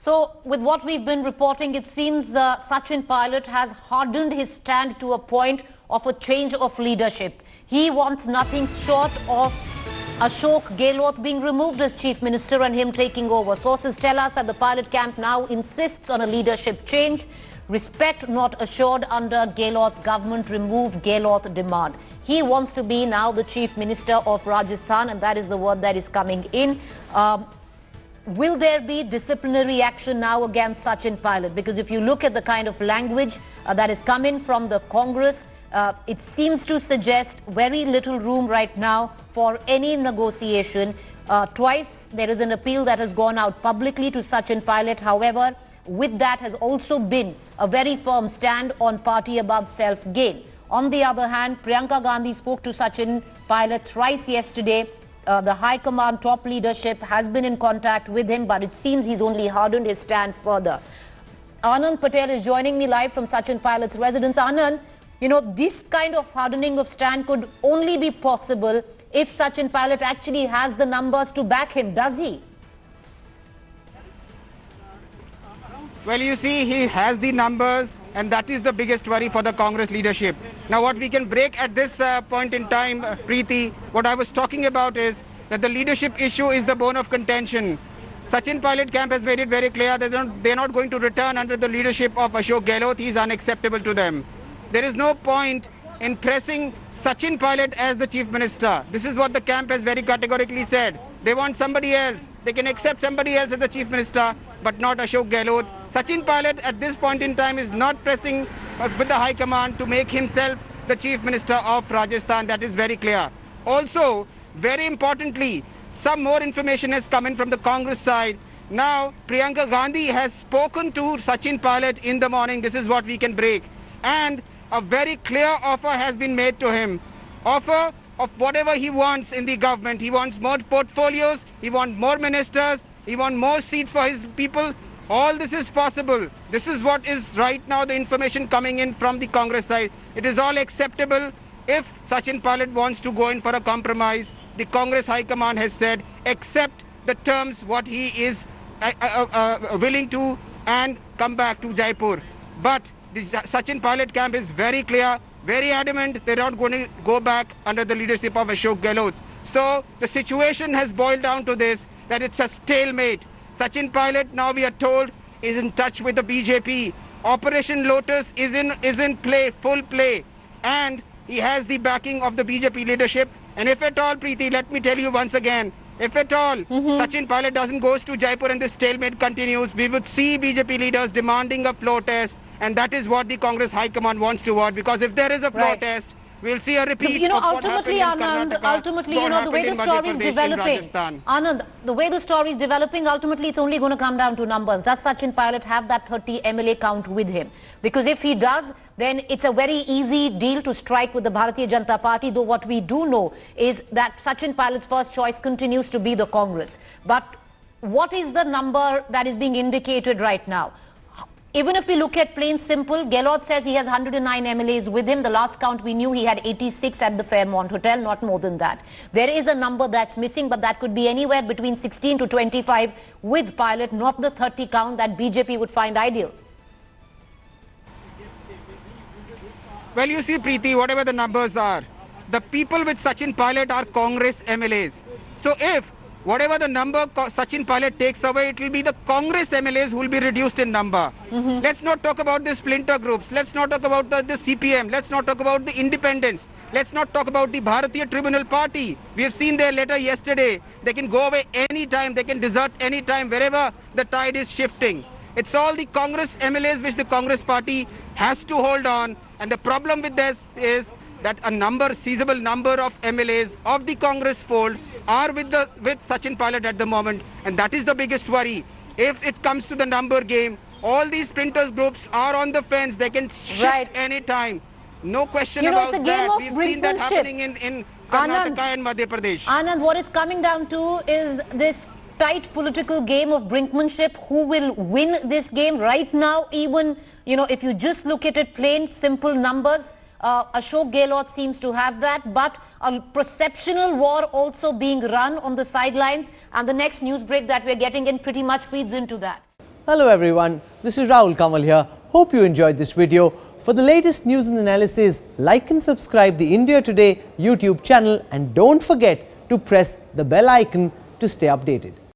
So, with what we've been reporting, it seems Sachin Pilot has hardened his stand to a point of a change of leadership. He wants nothing short of Ashok Gehlot being removed as Chief Minister and him taking over. Sources tell us that the Pilot camp now insists on a leadership change. Respect not assured under Gehlot government, remove Gehlot demand. He wants to be now the Chief Minister of Rajasthan, and that is the word that is coming in. Will there be disciplinary action now against Sachin Pilot? Because if you look at the kind of language that is coming from the Congress, it seems to suggest very little room right now for any negotiation. Twice there is an appeal that has gone out publicly to Sachin Pilot. However, with that has also been a very firm stand on party above self-gain. On the other hand, Priyanka Gandhi spoke to Sachin Pilot thrice yesterday. The High Command top leadership has been in contact with him, but it seems he's only hardened his stand further. Anand Patel is joining me live from Sachin Pilot's residence. Anand, you know, this kind of hardening of stand could only be possible if Sachin Pilot actually has the numbers to back him, does he? Well, you see, he has the numbers, and that is the biggest worry for the Congress leadership. Now, what we can break at this point in time, Preeti, what I was talking about is that the leadership issue is the bone of contention. Sachin Pilot camp has made it very clear that they're not going to return under the leadership of Ashok Gehlot. He is unacceptable to them. There is no point in pressing Sachin Pilot as the Chief Minister. This is what the camp has very categorically said. They want somebody else. They can accept somebody else as the Chief Minister, but not Ashok Gehlot. Sachin Pilot at this point in time is not pressing with the High Command to make himself the Chief Minister of Rajasthan. That is very clear. Also, very importantly, some more information has come in from the Congress side. Now, Priyanka Gandhi has spoken to Sachin Pilot in the morning. This is what we can break. And a very clear offer has been made to him. Offer of whatever he wants in the government. He wants more portfolios. He wants more ministers. He wants more seats for his people. All this is possible. This is what is right now the information coming in from the Congress side. It is all acceptable if Sachin Pilot wants to go in for a compromise. The Congress High Command has said accept the terms what he is willing to and come back to Jaipur. But the Sachin Pilot camp is very clear, very adamant. They're not going to go back under the leadership of Ashok Gehlot. So the situation has boiled down to this, that it's a stalemate. Sachin Pilot, now we are told, is in touch with the BJP. Operation Lotus is in play, full play. And he has the backing of the BJP leadership. And if at all, Preeti, let me tell you once again, if at all Sachin Pilot doesn't go to Jaipur and this stalemate continues, we would see BJP leaders demanding a floor test. And that is what the Congress High Command wants to avoid. Because if there is a floor test, we'll see a repeat of what happened in Karnataka, ultimately, the way the story is developing, Anand, the way the story is developing, ultimately, it's only going to come down to numbers. Does Sachin Pilot have that 30 MLA count with him? Because if he does, then it's a very easy deal to strike with the Bharatiya Janata Party, though what we do know is that Sachin Pilot's first choice continues to be the Congress. But what is the number that is being indicated right now? Even if we look at plain simple, Gehlot says he has 109 MLAs with him. The last count we knew he had 86 at the Fairmont Hotel, not more than that. There is a number that's missing, but that could be anywhere between 16 to 25 with Pilot, not the 30 count that BJP would find ideal. Well, you see, Preeti, whatever the numbers are, the people with Sachin Pilot are Congress MLAs. So if whatever the number Sachin Pilot takes away, it will be the Congress MLAs who will be reduced in number. Let's not talk about the splinter groups. Let's not talk about the CPM. Let's not talk about the independents. Let's not talk about the Bharatiya Tribunal Party. We have seen their letter yesterday. They can go away anytime. They can desert anytime, wherever the tide is shifting. It's all the Congress MLAs which the Congress Party has to hold on. And the problem with this is that a seizable number of MLAs of the Congress fold are with Sachin Pilot at the moment, and that is the biggest worry. If it comes to the number game, all these printers groups are on the fence. They can shift any time. No question about that. We've seen that happening in Karnataka and Madhya Pradesh. Anand, what it's coming down to is this tight political game of brinkmanship. Who will win this game right now? Even, if you just look at it plain, simple numbers, Ashok Gehlot seems to have that, but a perceptional war also being run on the sidelines, and the next news break that we're getting in pretty much feeds into that. Hello everyone, this is Rahul Kamal here. Hope you enjoyed this video. For the latest news and analysis, like and subscribe the India Today YouTube channel and don't forget to press the bell icon to stay updated.